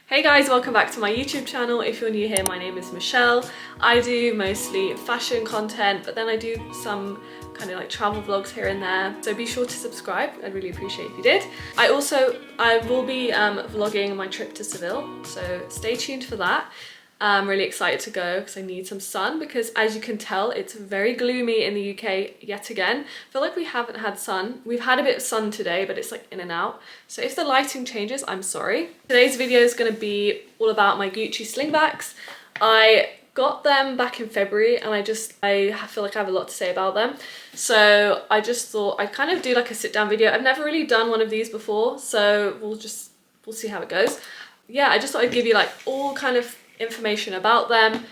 Hey guys, welcome back to my YouTube channel. If you're new here, my name is Michelle. I do mostly fashion content, but then I do some kind of like travel vlogs here and there. So be sure to subscribe. I'd really appreciate if you did. I will be vlogging my trip to Seville, so stay tuned for that. I'm really excited to go because I need some sun, because as you can tell, it's very gloomy in the UK yet again. I feel like we haven't had sun. We've had a bit of sun today, but it's like in and out. So if the lighting changes, I'm sorry. Today's video is going to be all about my Gucci slingbacks. I got them back in February and I feel like I have a lot to say about them. So I just thought I'd kind of do like a sit down video. I've never really done one of these before, so we'll see how it goes. Yeah, I just thought I'd give you like all kind of information about them,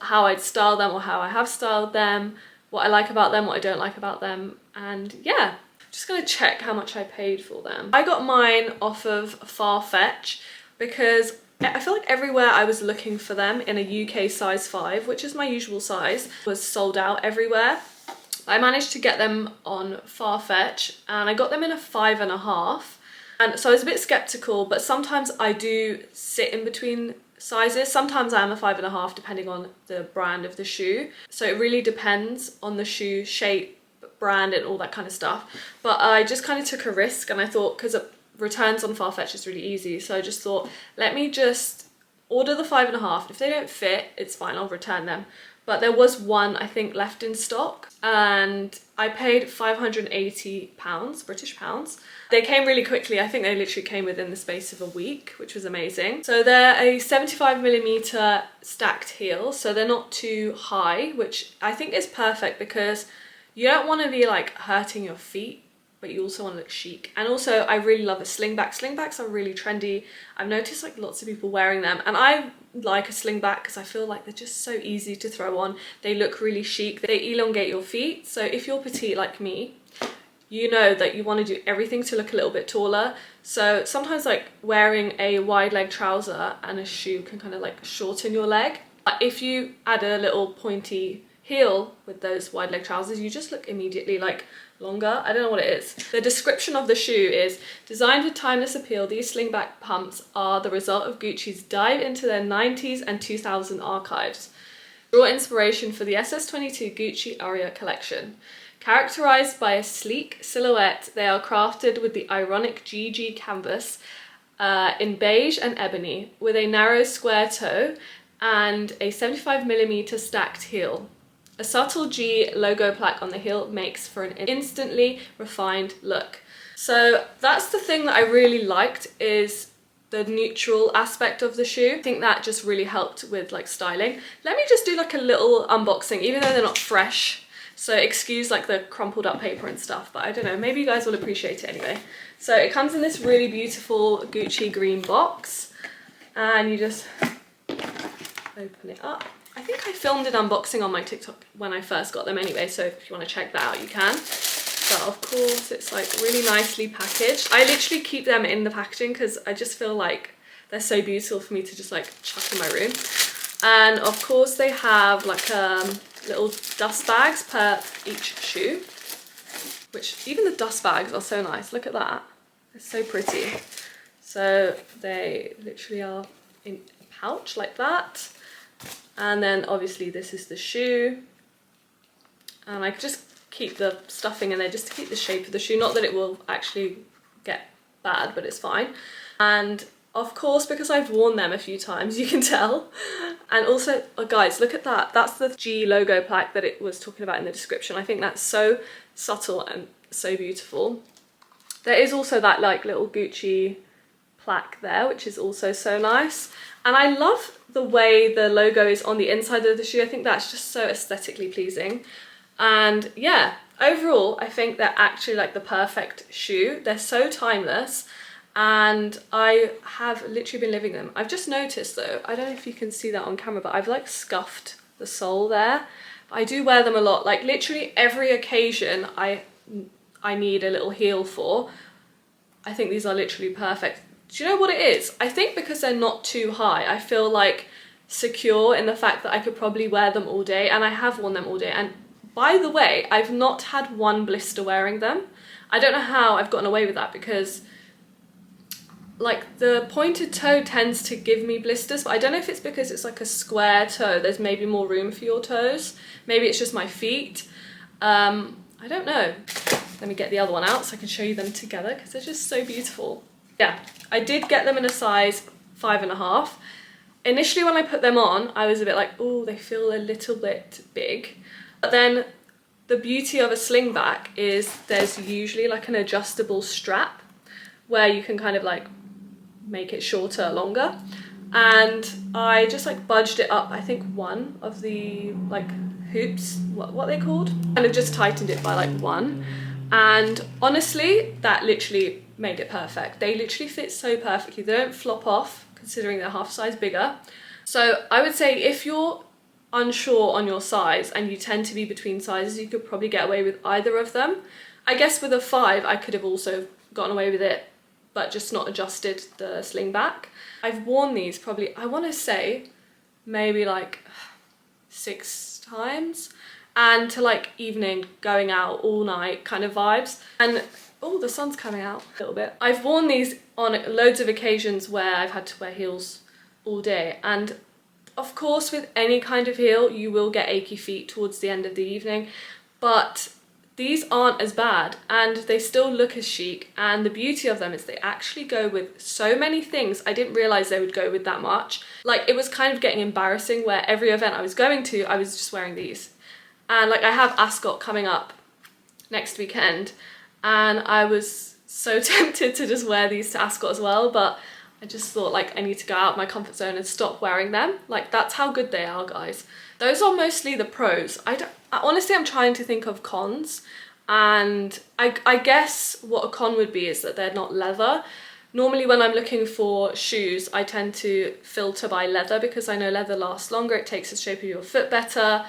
how I'd style them or how I have styled them, what I like about them, what I don't like about them, and yeah, just gonna check how much I paid for them. I got mine off of Farfetch because I feel like everywhere I was looking for them in a UK size 5, which is my usual size, was sold out everywhere. I managed to get them on Farfetch and I got them in a 5.5, and so I was a bit skeptical, but sometimes I do sit in between sizes. Sometimes I am a 5.5 depending on the brand of the shoe, so it really depends on the shoe shape, brand, and all that kind of stuff. But I just kind of took a risk, and I thought, because returns on Farfetch is really easy, so I just thought, let me just order the 5.5. If they don't fit, it's fine, I'll return them. But there was one, I think, left in stock, and I paid £580, British pounds. They came really quickly. I think they literally came within the space of a week, which was amazing. So they're a 75mm stacked heel, so they're not too high, which I think is perfect because you don't want to be like hurting your feet, but you also want to look chic. And also I really love a slingback. Slingbacks are really trendy. I've noticed like lots of people wearing them, and I like a slingback because I feel like they're just so easy to throw on. They look really chic. They elongate your feet. So if you're petite like me, you know that you want to do everything to look a little bit taller. So sometimes like wearing a wide leg trouser and a shoe can kind of like shorten your leg. But if you add a little pointy heel with those wide leg trousers, you just look immediately like longer. I don't know what it is. The description of the shoe is, designed with timeless appeal, these slingback pumps are the result of Gucci's dive into their 90s and 2000 archives. Draw inspiration for the SS22 Gucci Aria collection. Characterized by a sleek silhouette, they are crafted with the ironic GG canvas in beige and ebony, with a narrow square toe and a 75mm stacked heel. A subtle G logo plaque on the heel makes for an instantly refined look. So that's the thing that I really liked, is the neutral aspect of the shoe. I think that just really helped with like styling. Let me just do like a little unboxing, even though they're not fresh. So excuse like the crumpled up paper and stuff, but I don't know, maybe you guys will appreciate it anyway. So it comes in this really beautiful Gucci green box, and you just open it up. I think I filmed an unboxing on my TikTok when I first got them anyway, so if you want to check that out, you can. But of course, it's like really nicely packaged. I literally keep them in the packaging because I just feel like they're so beautiful for me to just like chuck in my room. And of course, they have like little dust bags per each shoe, which even the dust bags are so nice. Look at that. They're so pretty. So they literally are in a pouch like that. And then obviously this is the shoe, and I just keep the stuffing in there just to keep the shape of the shoe. Not that it will actually get bad, but it's fine. And of course, because I've worn them a few times, you can tell. And also, oh guys, look at that. That's the G logo plaque that it was talking about in the description. I think that's so subtle and so beautiful. There is also that like little Gucci plaque there, which is also so nice. And I love the way the logo is on the inside of the shoe. I think that's just so aesthetically pleasing. And yeah, overall, I think they're actually like the perfect shoe. They're so timeless, and I have literally been living them. I've just noticed though, I don't know if you can see that on camera, but I've like scuffed the sole there. I do wear them a lot, like literally every occasion I need a little heel for. I think these are literally perfect. Do you know what it is? I think because they're not too high, I feel like secure in the fact that I could probably wear them all day, and I have worn them all day. And by the way, I've not had one blister wearing them. I don't know how I've gotten away with that, because like the pointed toe tends to give me blisters, but I don't know if it's because it's like a square toe, there's maybe more room for your toes. Maybe it's just my feet. I don't know. Let me get the other one out so I can show you them together because they're just so beautiful. Yeah, I did get them in a size 5.5. Initially when I put them on, I was a bit like, oh, they feel a little bit big. But then the beauty of a slingback is there's usually like an adjustable strap where you can kind of like make it shorter, longer. And I just like budged it up, I think one of the like hoops, what they called, and I just tightened it by like 1. And honestly, that literally made it perfect. They literally fit so perfectly. They don't flop off considering they're half size bigger. So I would say if you're unsure on your size and you tend to be between sizes, you could probably get away with either of them. I guess with a 5, I could have also gotten away with it, but just not adjusted the sling back. I've worn these probably, I want to say, maybe like 6 times, and to like evening, going out all night kind of vibes. And oh, the sun's coming out a little bit. I've worn these on loads of occasions where I've had to wear heels all day, and of course with any kind of heel you will get achy feet towards the end of the evening, but these aren't as bad and they still look as chic. And the beauty of them is they actually go with so many things. I didn't realize they would go with that much. Like, it was kind of getting embarrassing where every event I was going to, I was just wearing these. And like, I have Ascot coming up next weekend and I was so tempted to just wear these to Ascot as well, but I just thought like I need to go out of my comfort zone and stop wearing them. Like, that's how good they are, guys. Those are mostly the pros. Honestly, I'm trying to think of cons, and I guess what a con would be is that they're not leather. Normally when I'm looking for shoes, I tend to filter by leather because I know leather lasts longer, it takes the shape of your foot better,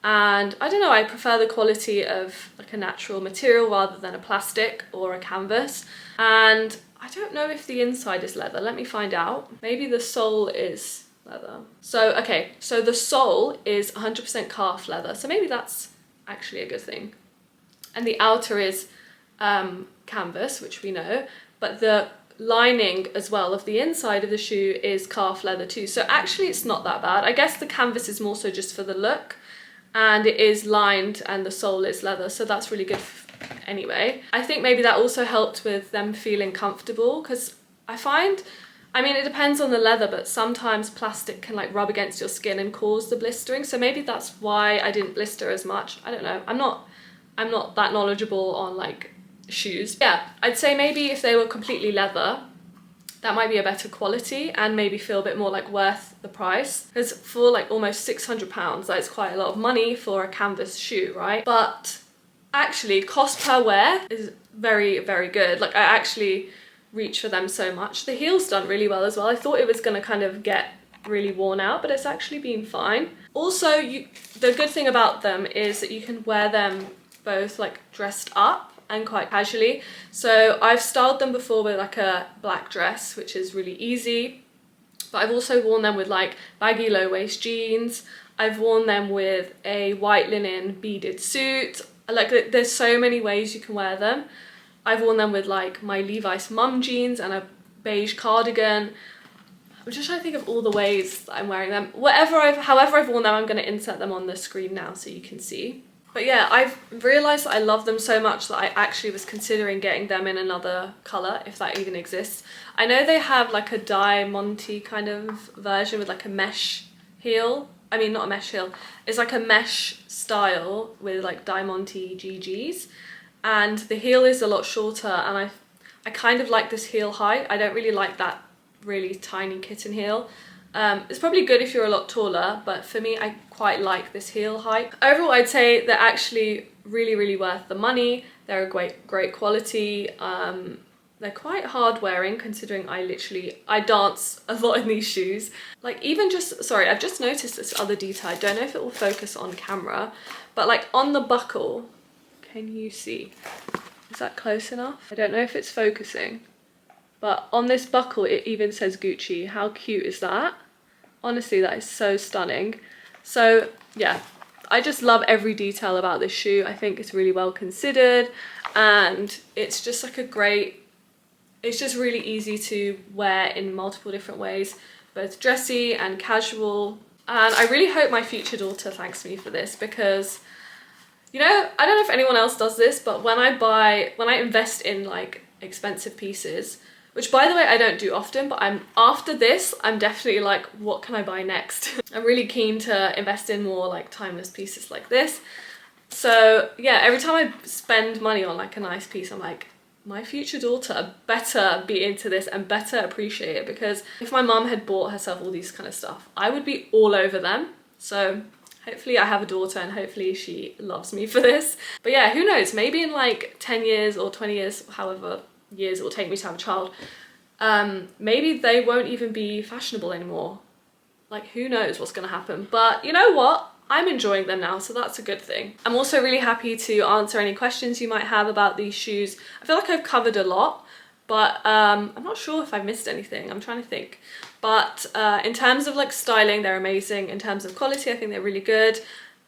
and I don't know, I prefer the quality of like a natural material rather than a plastic or a canvas. And I don't know if the inside is leather, let me find out. Maybe the sole is leather. So, okay, so the sole is 100% calf leather, so maybe that's actually a good thing. And the outer is canvas, which we know, but the lining as well of the inside of the shoe is calf leather too. So actually it's not that bad. I guess the canvas is more so just for the look, and it is lined and the sole is leather, so that's really good anyway. I think maybe that also helped with them feeling comfortable, because I find, I mean, it depends on the leather, but sometimes plastic can like rub against your skin and cause the blistering. So maybe that's why I didn't blister as much. I don't know. I'm not that knowledgeable on like shoes. Yeah, I'd say maybe if they were completely leather, that might be a better quality and maybe feel a bit more like worth the price. Because for like almost £600, that is quite a lot of money for a canvas shoe, right? But actually, cost per wear is very, very good. Like, I actually reach for them so much. The heel's done really well as well. I thought it was gonna kind of get really worn out, but it's actually been fine. Also, the good thing about them is that you can wear them both like dressed up and quite casually. So I've styled them before with like a black dress, which is really easy, but I've also worn them with like baggy low waist jeans. I've worn them with a white linen beaded suit. Like, there's so many ways you can wear them. I've worn them with like my Levi's mum jeans and a beige cardigan. I'm just trying to think of all the ways that I'm wearing them. However I've worn them, I'm going to insert them on the screen now so you can see. But yeah, I've realised that I love them so much that I actually was considering getting them in another colour, if that even exists. I know they have like a diamante kind of version with like a mesh heel. I mean, not a mesh heel. It's like a mesh style with like diamante GGs. And the heel is a lot shorter, and I kind of like this heel height. I don't really like that really tiny kitten heel. It's probably good if you're a lot taller, but for me, I quite like this heel height. Overall, I'd say they're actually really, really worth the money. They're a great quality. They're quite hard wearing considering I dance a lot in these shoes. Like, even just, sorry, I've just noticed this other detail. I don't know if it will focus on camera, but like on the buckle, can you see? Is that close enough? I don't know if it's focusing, but on this buckle, it even says Gucci. How cute is that? Honestly, that is so stunning. So yeah, I just love every detail about this shoe. I think it's really well considered, and it's just like a great it's just really easy to wear in multiple different ways, both dressy and casual. And I really hope my future daughter thanks me for this, because, you know, I don't know if anyone else does this, but when I invest in like expensive pieces, which by the way I don't do often, but after this I'm definitely like, what can I buy next? I'm really keen to invest in more like timeless pieces like this. So yeah, every time I spend money on like a nice piece, I'm like, my future daughter better be into this and better appreciate it, because if my mum had bought herself all these kind of stuff, I would be all over them. So hopefully I have a daughter and hopefully she loves me for this. But yeah, who knows, maybe in like 10 years or 20 years, however years it will take me to have a child, maybe they won't even be fashionable anymore. Like, who knows what's gonna happen. But you know what? I'm enjoying them now, so that's a good thing. I'm also really happy to answer any questions you might have about these shoes. I feel like I've covered a lot, but I'm not sure if I missed anything. I'm trying to think. But in terms of like styling, they're amazing. In terms of quality, I think they're really good.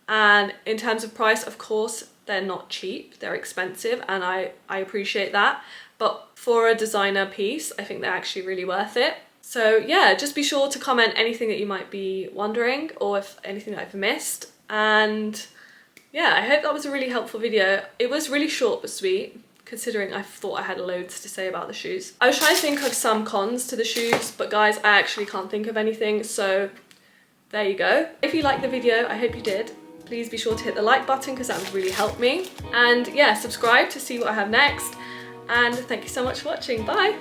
And in terms of price, of course, they're not cheap. They're expensive, and I appreciate that. But for a designer piece, I think they're actually really worth it. So yeah, just be sure to comment anything that you might be wondering, or if anything that I've missed. And yeah, I hope that was a really helpful video. It was really short but sweet, considering I thought I had loads to say about the shoes. I was trying to think of some cons to the shoes, but guys, I actually can't think of anything, so there you go. If you liked the video, I hope you did. Please be sure to hit the like button, because that would really help me. And yeah, subscribe to see what I have next. And thank you so much for watching. Bye!